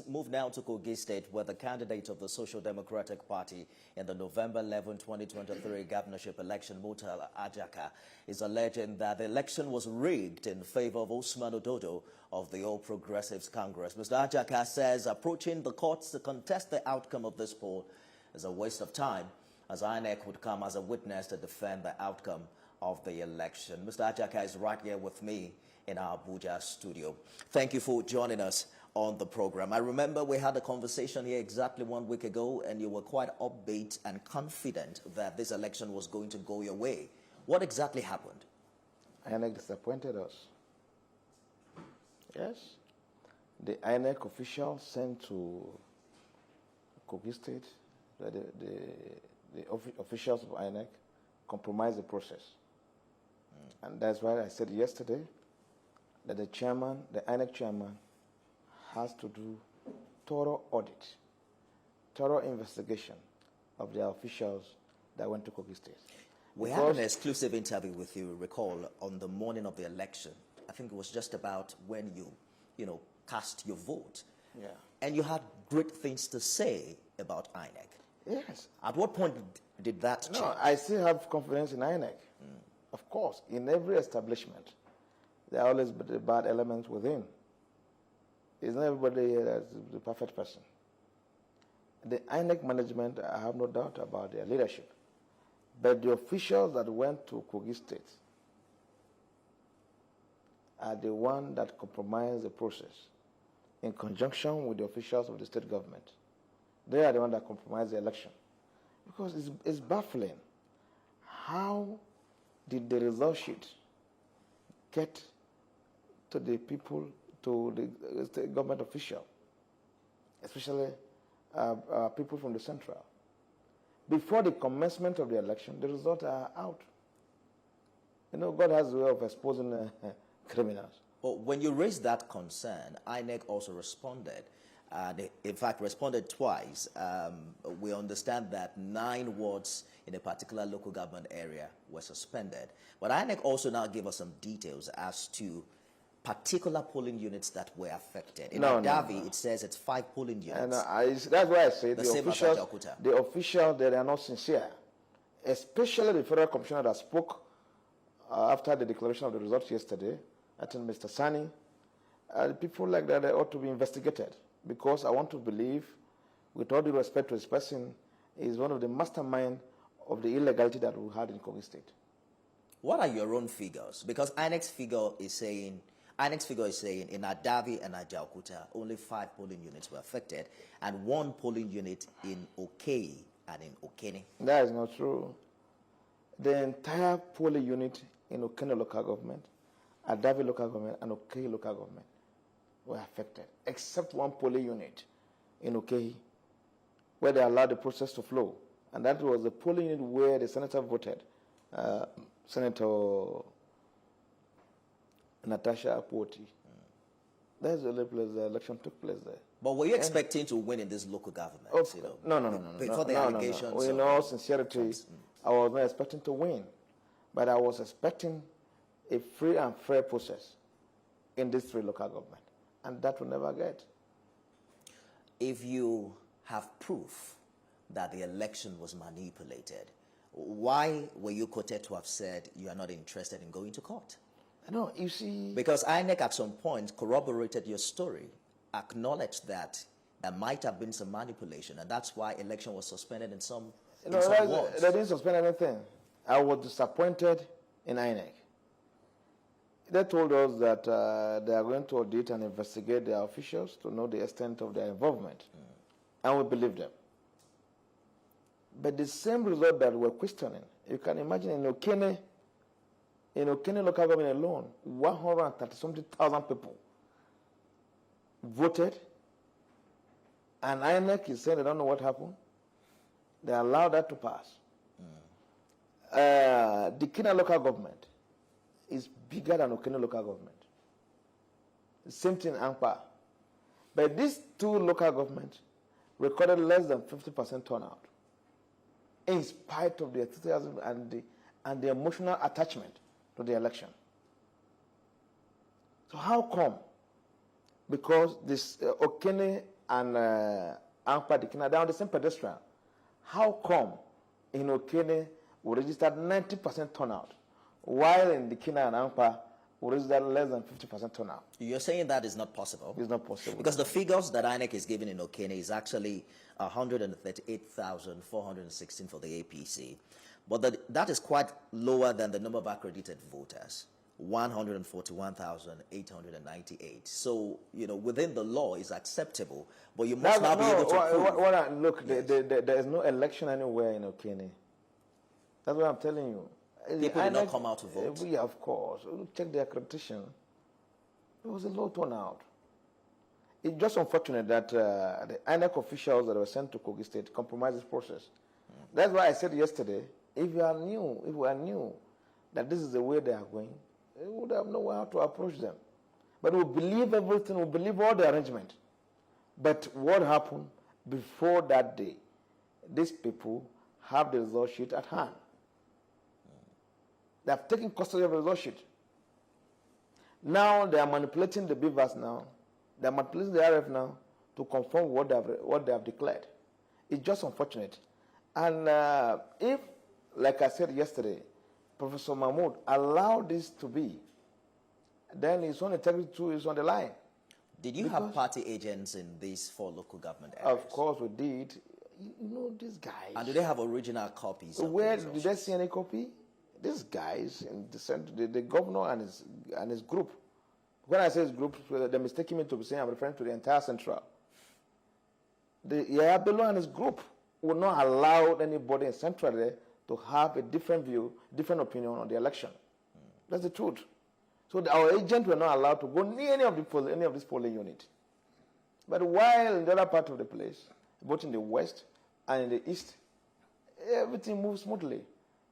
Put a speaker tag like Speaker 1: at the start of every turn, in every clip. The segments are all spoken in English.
Speaker 1: Move now to Kogi State, where the candidate of the Social Democratic Party in the November 11, 2023 governorship election, Ajaka, is alleging that the election was rigged in favor of Usman Ododo of the All Progressives Congress. Mr. Ajaka says approaching the courts to contest the outcome of this poll is a waste of time, as INEC would come as a witness to defend the outcome of the election. Mr. Ajaka is right here with me in our Abuja studio. Thank you for joining us on the program. I remember we had a conversation here exactly 1 week ago, and you were quite upbeat and confident that this election was going to go your way. What exactly happened?
Speaker 2: INEC disappointed us. Yes. The INEC officials sent to Kogi State, the officials of INEC compromised the process. And that's why I said yesterday that the chairman, the INEC chairman, has to do thorough audit, thorough investigation of the officials that went to Kogi State.
Speaker 1: We had an exclusive interview with you, recall, on the morning of the election. I think it was just about when you cast your vote.
Speaker 2: Yeah.
Speaker 1: And you had great things to say about INEC.
Speaker 2: Yes.
Speaker 1: At what point did that change?
Speaker 2: No, I still have confidence in INEC. Of course, in every establishment, there are always the bad elements within. It's not everybody that's the perfect person. The INEC management, I have no doubt about their leadership. But the officials that went to Kogi State are the ones that compromised the process in conjunction with the officials of the state government. They are the ones that compromised the election. Because it's baffling. How did the result sheet get to the people, to the state government official, especially people from the central? Before the commencement of the election, the results are out. You know, God has a way of exposing criminals.
Speaker 1: Well, when you raised that concern, INEC also responded. They, in fact, responded twice. We understand that 9 wards in a particular local government area were suspended. But INEC also now gave us some details as to particular polling units that were affected. In Adavi, it says it's 5 polling units.
Speaker 2: That's why I say the officials, they are not sincere. Especially the federal commissioner that spoke after the declaration of the results yesterday, I think Mr. Sani. People like that, they ought to be investigated. Because I want to believe, with all due respect to this person, is one of the mastermind of the illegality that we had in Kogi State.
Speaker 1: What are your own figures? Because INEC's figure is saying in Adavi and Ajaka, only 5 polling units were affected, and 1 polling unit in Kogi and in Okene.
Speaker 2: That is not true. The entire polling unit in Okene local government, Adavi local government, and Kogi local government were affected, except 1 polling unit in Kogi, where they allowed the process to flow. And that was the polling unit where the senator voted, Senator Natasha Apoti. That's the only place the election took place there.
Speaker 1: But were you expecting to win in this local government?
Speaker 2: No.
Speaker 1: Before the allegations?
Speaker 2: No. In all sincerity, I was not expecting to win. But I was expecting a free and fair process in these 3 local governments. And that will never get.
Speaker 1: If you have proof that the election was manipulated, why were you quoted to have said you are not interested in going to court?
Speaker 2: No, you see...
Speaker 1: Because INEC at some point corroborated your story, acknowledged that there might have been some manipulation, and that's why election was suspended in some wards.
Speaker 2: They didn't suspend anything. I was disappointed in INEC. They told us that they are going to audit and investigate their officials to know the extent of their involvement. And we believe them. But the same result that we're questioning, you can imagine in Okene local government alone, 130-something-thousand people voted, and INEC is saying they don't know what happened. They allowed that to pass. The Kenya local government is bigger than Okene local government. The same thing in Ampa. But these 2 local governments recorded less than 50% turnout, in spite of the enthusiasm and the emotional attachment to the election. So how come? Because this Okene and Ampa Dikina, they're on the same pedestrian. How come in Okene we registered 90% turnout, while in Dikina and Ampa we registered less than 50% turnout?
Speaker 1: You're saying that is not possible?
Speaker 2: It's not possible.
Speaker 1: Because the figures that INEC is giving in Okene is actually 138,416 for the APC. But that is quite lower than the number of accredited voters, 141,898. So, within the law is acceptable, but you must now be able to prove.
Speaker 2: Look, yes. There is no election anywhere in Okene. That's what I'm telling you.
Speaker 1: People did not come out to vote.
Speaker 2: Yeah, of course. Check the accreditation. It was a low turnout. It's just unfortunate that the INEC officials that were sent to Kogi State compromised this process. That's why I said yesterday, if we are new that this is the way they are going, we would have known how to approach them. But we believe everything, we believe all the arrangement. But what happened before that day? These people have the result sheet at hand. They have taken custody of the result sheet. Now they are manipulating the beavers now. They are manipulating the RF now to confirm what they have declared. It's just unfortunate. And if, like I said yesterday, Professor Mahmoud allowed this to be, then his own integrity too is on the line.
Speaker 1: Did you have party agents in these 4 local government areas?
Speaker 2: Of course we did. You know these guys.
Speaker 1: And do they have original copies?
Speaker 2: Where did they see any copy? These guys in the center, the governor and his group. When I say his group, they're mistaking me to be saying I'm referring to the entire central. The Yayabelo and his group will not allow anybody in central there to have a different view, different opinion on the election. That's the truth. So our agents were not allowed to go near any of this polling unit. But while in the other part of the place, both in the west and in the east, everything moves smoothly.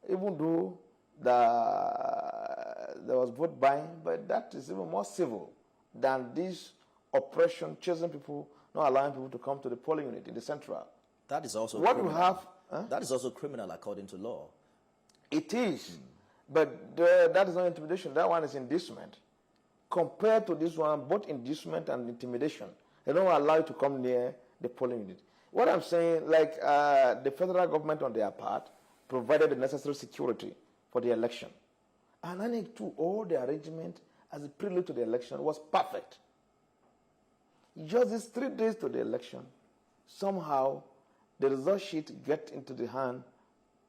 Speaker 2: Even though there was vote buying, but that is even more civil than this oppression, chasing people, not allowing people to come to the polling unit in the central.
Speaker 1: That is also
Speaker 2: what
Speaker 1: criminal.
Speaker 2: We have.
Speaker 1: That is also criminal according to law.
Speaker 2: It is, but that is not intimidation. That one is inducement. Compared to this one, both inducement and intimidation, they don't allow you to come near the polling unit. What I'm saying, like the federal government on their part provided the necessary security for the election. And I think too, all the arrangement as a prelude to the election was perfect. Just these 3 days to the election, somehow the result sheet get into the hand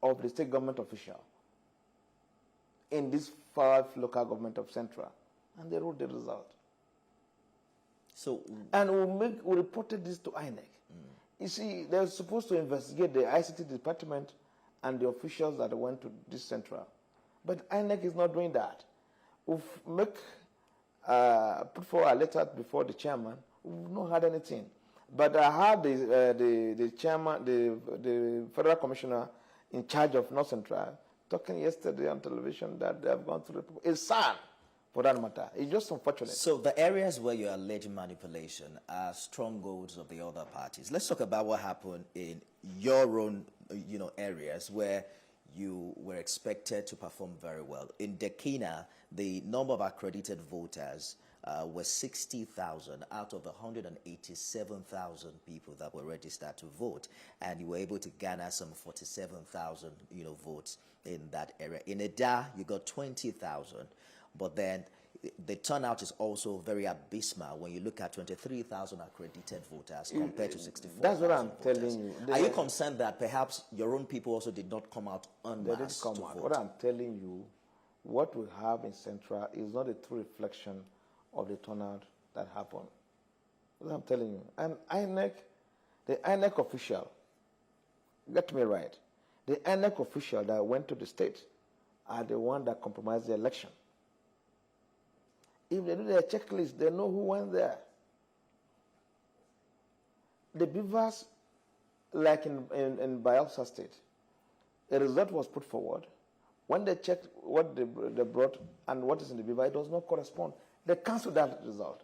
Speaker 2: of the state government official in these 5 local government of Central, and they wrote the result.
Speaker 1: So,
Speaker 2: and we reported this to INEC. You see, they're supposed to investigate the ICT department and the officials that went to this central. But INEC is not doing that. We've put forward a letter before the chairman. We've not had anything. But I had the chairman, the federal commissioner in charge of North Central, talking yesterday on television that they have gone through it's sad for that matter. It's just unfortunate.
Speaker 1: So the areas where you are alleging manipulation are strongholds of the other parties. Let's talk about what happened in your own, areas where you were expected to perform very well. In Dekina, the number of accredited voters were 60,000 out of the 187,000 people that were registered to vote, and you were able to garner some 47,000, votes in that area. In Eda, you got 20,000, but then the turnout is also very abysmal when you look at 23,000 accredited voters compared to 64,000.
Speaker 2: That's what I'm
Speaker 1: voters.
Speaker 2: telling you.
Speaker 1: Are you concerned that perhaps your own people also did not come out en masse to vote?
Speaker 2: What I'm telling you, what we have in Central is not a true reflection of the turnout that happened. What I'm telling you. And the INEC official, get me right, the INEC official that went to the state are the one that compromised the election. If they do their checklist, they know who went there. The beavers, like in Bayelsa State, a result was put forward. When they checked what they brought and what is in the beaver, it does not correspond. They cancelled that result.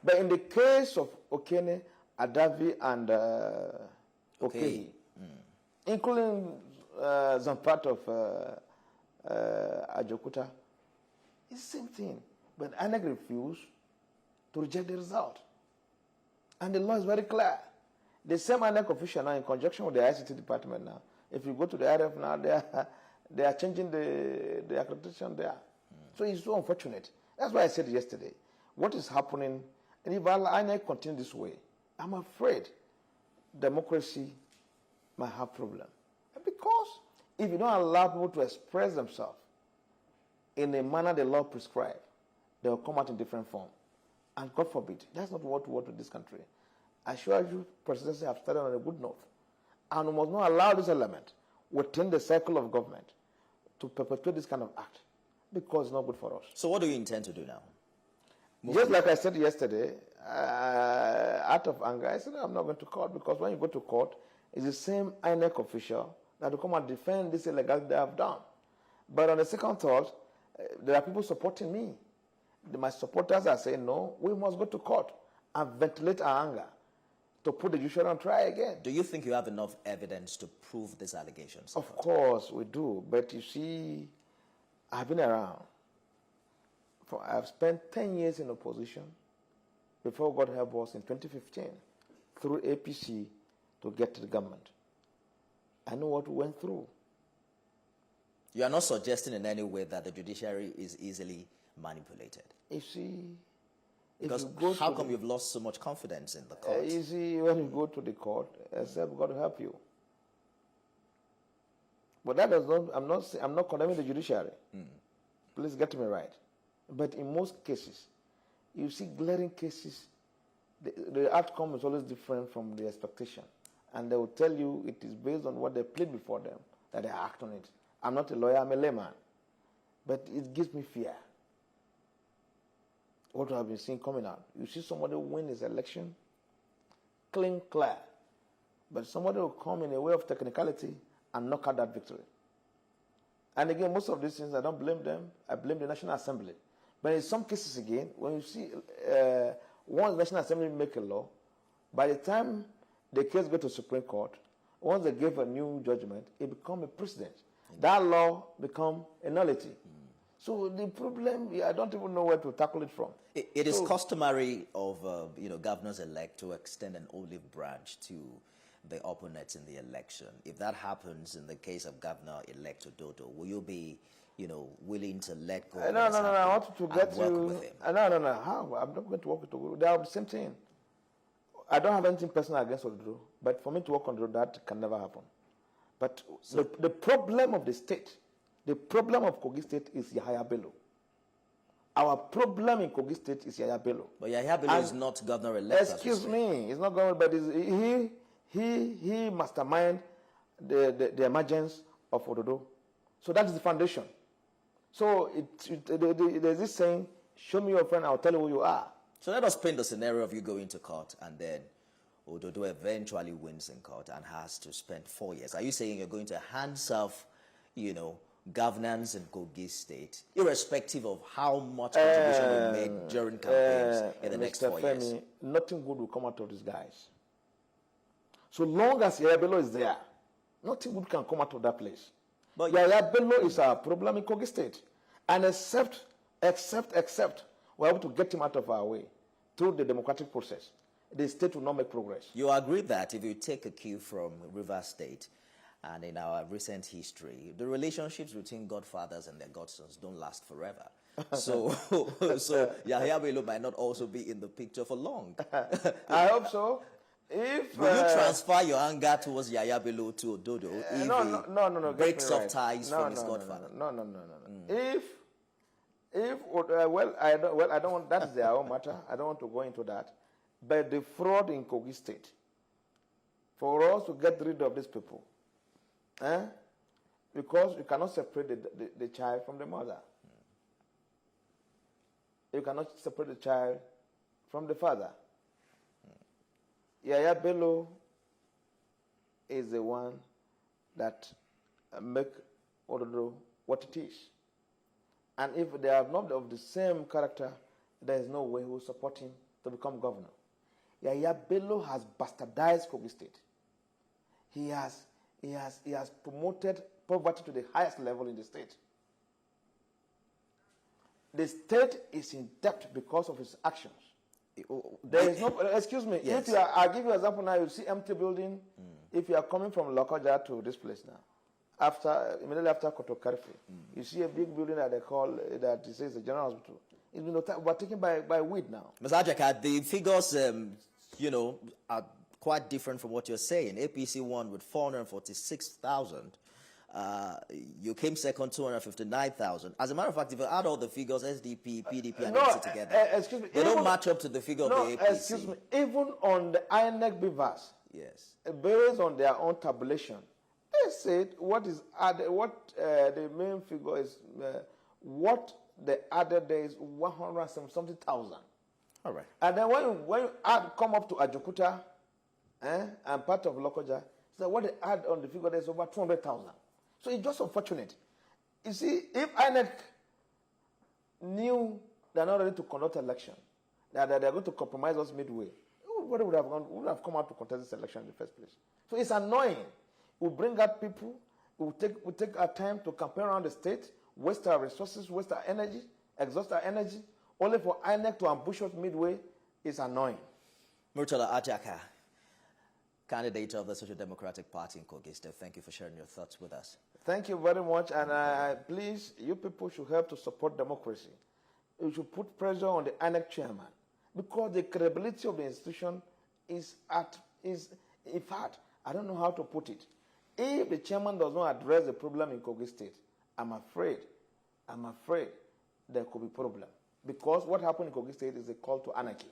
Speaker 2: But in the case of Okene, Adavi, and Okehi, including some part of Ajokuta, it's the same thing. But INEC refused to reject the result. And the law is very clear. The same INEC official now, in conjunction with the ICT department now, if you go to the RF now, they are changing the accreditation there. So it's so unfortunate. That's why I said yesterday, what is happening, and if INEC continue this way, I'm afraid democracy might have problem. Because if you don't allow people to express themselves in a manner the law prescribes, they will come out in different form. And God forbid, that's not what we want in this country. I assure you, presidency have started on a good note. And we must not allow this element within the cycle of government to perpetuate this kind of act, because it's not good for us.
Speaker 1: So what do you intend to do now?
Speaker 2: Just like I said yesterday, out of anger, I said I'm not going to court, because when you go to court, it's the same INEC official that will come and defend this illegality they have done. But on the second thought, there are people supporting me. My supporters are saying, no, we must go to court and ventilate our anger to put the judiciary on trial again.
Speaker 1: Do you think you have enough evidence to prove these allegations?
Speaker 2: Of course we do. But you see, I've been around. I've spent 10 years in opposition before God help us in 2015 through APC to get to the government. I know what we went through.
Speaker 1: You are not suggesting in any way that the judiciary is easily manipulated.
Speaker 2: You see,
Speaker 1: because how come you've lost so much confidence in the court?
Speaker 2: You see, when you go to the court, except God will help you. But that does not. I'm not condemning the judiciary. Please get me right. But in most cases, you see glaring cases, the outcome is always different from the expectation, and they will tell you it is based on what they played before them that they act on it. I'm not a lawyer. I'm a layman, but it gives me fear. What I've been seeing coming out. You see somebody win his election, clean, clear. But somebody will come in a way of technicality and knock out that victory. And again, most of these things, I don't blame them. I blame the National Assembly. But in some cases again, when you see once the National Assembly make a law, by the time the case goes to Supreme Court, once they give a new judgment, it becomes a precedent. That law becomes a nullity. So the problem, I don't even know where to tackle it from.
Speaker 1: It is customary of governors-elect to extend an olive branch to the opponents in the election. If that happens in the case of Governor-elect Ododo, will you be, willing to let go?
Speaker 2: No. I want to get you.
Speaker 1: With him?
Speaker 2: No. How? I'm not going to work with Ododo. They are the same thing. I don't have anything personal against Ododo, but for me to work on Ododo, that can never happen. But the problem of the state, the problem of Kogi State is Yahaya Bello. Our problem in Kogi State is Yahaya Bello.
Speaker 1: But Yahaya Bello is not governor-elect.
Speaker 2: Excuse me, he's not governor, but he mastermind the emergence of Ododo. So that is the foundation. So there's this saying, show me your friend, I'll tell you who you are.
Speaker 1: So let us paint the scenario of you going to court and then Ododo eventually wins in court and has to spend 4 years. Are you saying you're going to hand-serve, governance in Kogi State, irrespective of how much contribution we made during campaigns in the next 4 years?
Speaker 2: Nothing good will come out of these guys. So long as Yahaya Bello is there, nothing good can come out of that place. But Yahaya Bello is our problem in Kogi State. And except we're able to get him out of our way through the democratic process, the state will not make progress.
Speaker 1: You agree that if you take a cue from Rivers State, and in our recent history, the relationships between godfathers and their godsons don't last forever. So Yahaya Bello might not also be in the picture for long.
Speaker 2: I hope so. Will
Speaker 1: you transfer your anger towards Yahaya Bello to Ododo if
Speaker 2: no,
Speaker 1: breaks off ties from his godfather?
Speaker 2: No. I don't want, that is their own matter. I don't want to go into that. But the fraud in Kogi State, for us to get rid of these people, because you cannot separate the child from the mother. You cannot separate the child from the father. Yahaya Bello is the one that make Ododo what it is. And if they are not of the same character, there is no way we will support him to become governor. Yahaya Bello has bastardized Kogi State. He has promoted poverty to the highest level in the state. The state is in debt because of his actions. There is no, excuse me,
Speaker 1: Yes.
Speaker 2: if I'll give you an example now, you see empty building, if you are coming from Lokoja to this place now, immediately after Kotokarfi, you see a big building that they call, that it says the General Hospital. It's been overtaken by weed now.
Speaker 1: Mr. Ajaka, the figures, are quite different from what you're saying. APC won with 446,000. You came second, 259,000. As a matter of fact, if you add all the figures, SDP, PDP, and APC together,
Speaker 2: excuse me,
Speaker 1: they don't match up to the figure of the APC.
Speaker 2: Excuse me, even on the INEC Bivas,
Speaker 1: yes,
Speaker 2: based on their own tabulation, they said what is added, the main figure is, what they added there is 170,000.
Speaker 1: all right.
Speaker 2: And then when you come up to Ajakuta and part of Lokoja, so what they add on the figure there is over 200,000. So it's just unfortunate. You see, if INEC knew they're not ready to conduct election, that they're going to compromise us midway, everybody would have come out to contest this election in the first place. So it's annoying. We bring out people, we take our time to campaign around the state, waste our resources, waste our energy, exhaust our energy, only for INEC to ambush us midway. Is annoying.
Speaker 1: Murtala Ajaka, candidate of the Social Democratic Party in Kogi State, thank you for sharing your thoughts with us.
Speaker 2: Thank you very much, and please, you people should help to support democracy. You should put pressure on the INEC chairman, because the credibility of the institution is in fact, I don't know how to put it. If the chairman does not address the problem in Kogi State, I'm afraid there could be problem, because what happened in Kogi State is a call to anarchy.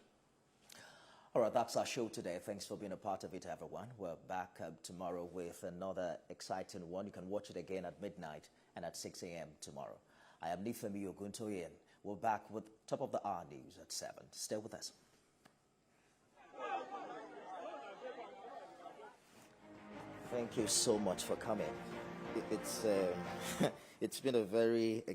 Speaker 1: All right, that's our show today. Thanks for being a part of it, everyone. We're back tomorrow with another exciting one. You can watch it again at midnight and at 6 a.m. tomorrow. I am Nifemi Oguntoyin. We're back with top of the hour news at 7. Stay with us. Thank you so much for coming. It's been a very